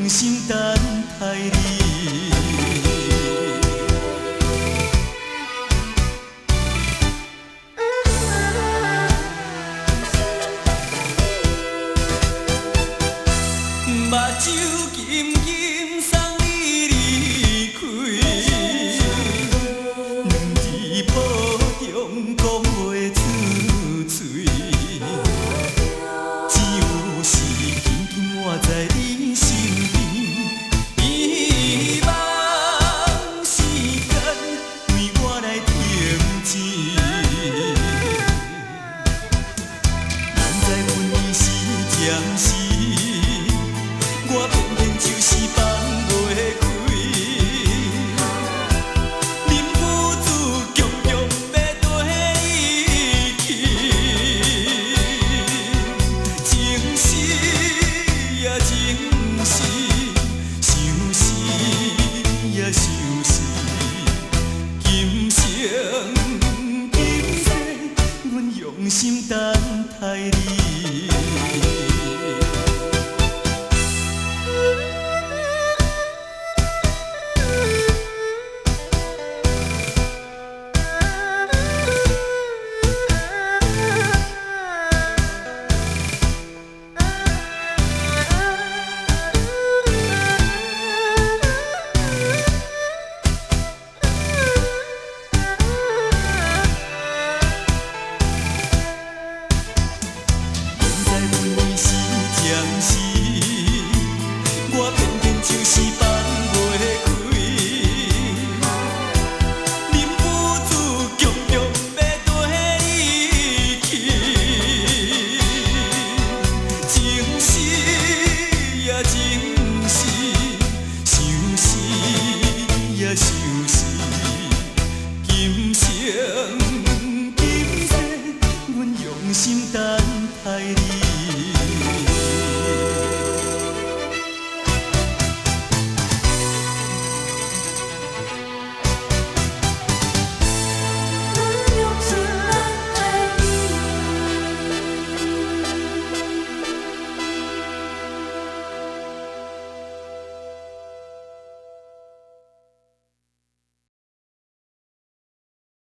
心等待你。目睭紧紧送你离开，两字保重讲袂出嘴，只有是紧紧活在你身边，希望时间为我来停止。咱在分离时暂时。我偏偏就是放袂开，忍不住强强要跟你去，情是呀情是，想是呀想是，今生今世，阮用心等待你。我偏偏就是放袂开，忍不住强强要跟你去，情是呀情是，想是呀想是，今生今世，阮用心等待你。